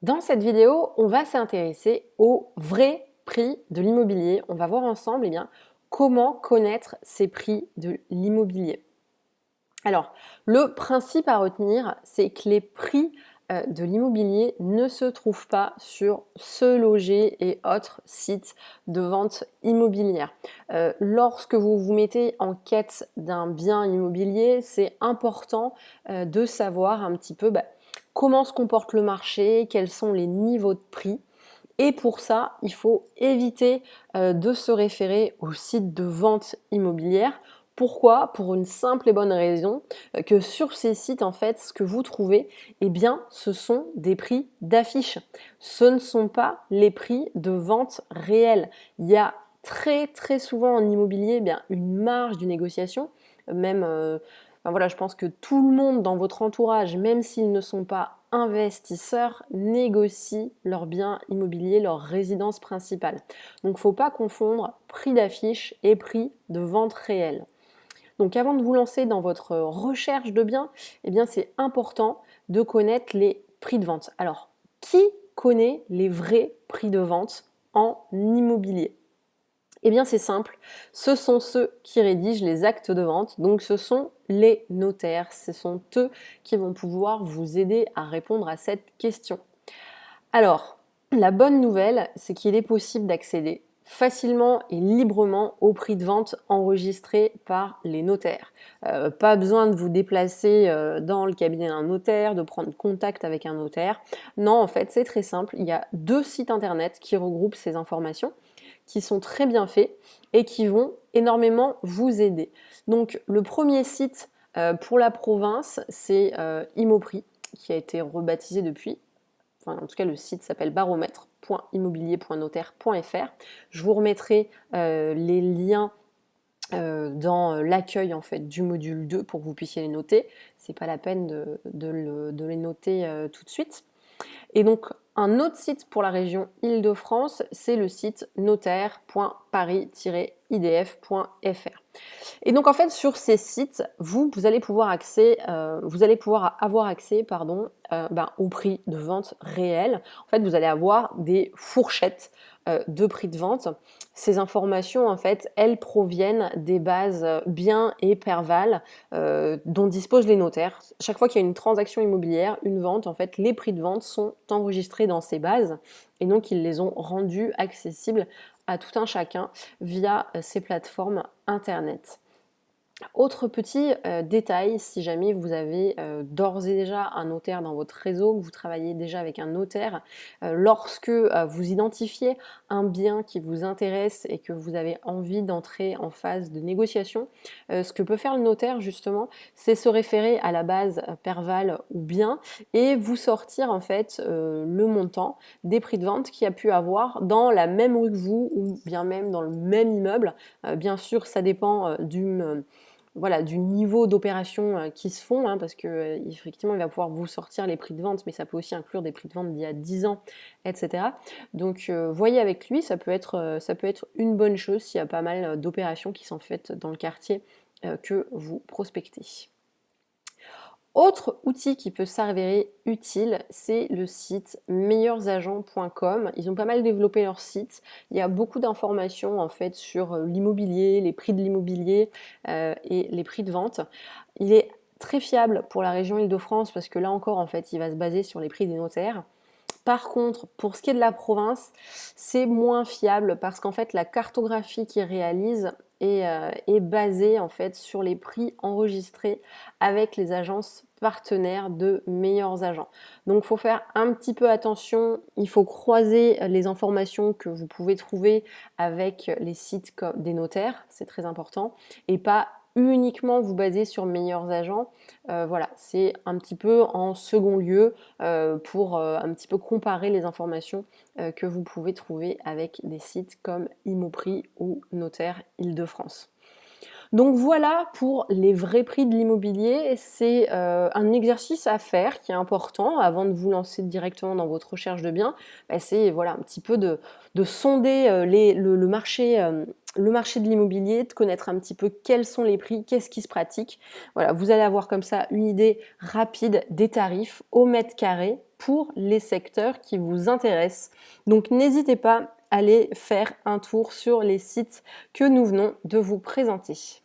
Dans cette vidéo, on va s'intéresser au vrai prix de l'immobilier. On va voir ensemble comment connaître ces prix de l'immobilier. Alors, le principe à retenir, c'est que les prix de l'immobilier ne se trouvent pas sur Ce Loger et autres sites de vente immobilière. Lorsque vous vous mettez en quête d'un bien immobilier, c'est important de savoir un petit peu comment se comporte le marché, quels sont les niveaux de prix. Et pour ça, il faut éviter de se référer aux sites de vente immobilière. Pourquoi? Pour une simple et bonne raison que sur ces sites, en fait, ce que vous trouvez, ce sont des prix d'affiche. Ce ne sont pas les prix de vente réels. Il y a très très souvent en immobilier une marge de négociation, même je pense que tout le monde dans votre entourage, même s'ils ne sont pas investisseurs, négocient leurs biens immobiliers, leur résidence principale. Donc il ne faut pas confondre prix d'affiche et prix de vente réelle. Donc avant de vous lancer dans votre recherche de biens, c'est important de connaître les prix de vente. Alors, qui connaît les vrais prix de vente en immobilier? C'est simple, ce sont ceux qui rédigent les actes de vente, donc ce sont les notaires, ce sont eux qui vont pouvoir vous aider à répondre à cette question. Alors, la bonne nouvelle, c'est qu'il est possible d'accéder facilement et librement au prix de vente enregistré par les notaires. Pas besoin de vous déplacer dans le cabinet d'un notaire, de prendre contact avec un notaire. Non, en fait, c'est très simple. Il y a 2 sites internet qui regroupent ces informations, qui sont très bien faits et qui vont énormément vous aider. Donc, le premier site pour la province, c'est Imoprix, qui a été rebaptisé depuis. Enfin, en tout cas, le site s'appelle baromètre.immobilier.notaire.fr. Je vous remettrai les liens dans l'accueil en fait du module 2 pour que vous puissiez les noter. C'est pas la peine de les noter tout de suite. Et donc, un autre site pour la région Île-de-France, c'est le site notaire.paris-idf.fr. Et donc en fait sur ces sites, vous allez pouvoir avoir accès au prix de vente réel. En fait, vous allez avoir des fourchettes de prix de vente. Ces informations, en fait, elles proviennent des bases biens et perval dont disposent les notaires. Chaque fois qu'il y a une transaction immobilière, une vente, en fait, les prix de vente sont enregistrés dans ces bases et donc ils les ont rendus accessibles à tout un chacun via ces plateformes internet. Autre petit détail, si jamais vous avez d'ores et déjà un notaire dans votre réseau, que vous travaillez déjà avec un notaire, lorsque vous identifiez un bien qui vous intéresse et que vous avez envie d'entrer en phase de négociation, ce que peut faire le notaire justement, c'est se référer à la base Perval ou bien et vous sortir en fait le montant des prix de vente qu'il y a pu avoir dans la même rue que vous ou bien même dans le même immeuble. Bien sûr, ça dépend du niveau d'opération qui se font, parce que effectivement, il va pouvoir vous sortir les prix de vente, mais ça peut aussi inclure des prix de vente d'il y a 10 ans, etc. Donc, voyez avec lui, ça peut être une bonne chose s'il y a pas mal d'opérations qui sont faites dans le quartier que vous prospectez. Autre outil qui peut s'avérer utile, c'est le site meilleursagents.com. Ils ont pas mal développé leur site. Il y a beaucoup d'informations en fait sur l'immobilier, les prix de l'immobilier et les prix de vente. Il est très fiable pour la région Île-de-France parce que là encore en fait, il va se baser sur les prix des notaires. Par contre, pour ce qui est de la province, c'est moins fiable parce qu'en fait, la cartographie qu'ils réalisent est basée en fait sur les prix enregistrés avec les agences partenaires de meilleurs agents. Donc, il faut faire un petit peu attention. Il faut croiser les informations que vous pouvez trouver avec les sites des notaires, c'est très important, et pas uniquement vous baser sur meilleurs agents. Voilà, c'est un petit peu en second lieu pour un petit peu comparer les informations que vous pouvez trouver avec des sites comme Imoprix ou Notaire Île-de-France. Donc voilà pour les vrais prix de l'immobilier. C'est un exercice à faire qui est important avant de vous lancer directement dans votre recherche de biens. Bah, c'est voilà, un petit peu de sonder le marché de l'immobilier, de connaître un petit peu quels sont les prix, qu'est-ce qui se pratique. Voilà, vous allez avoir comme ça une idée rapide des tarifs au mètre carré pour les secteurs qui vous intéressent. Donc n'hésitez pas à aller faire un tour sur les sites que nous venons de vous présenter.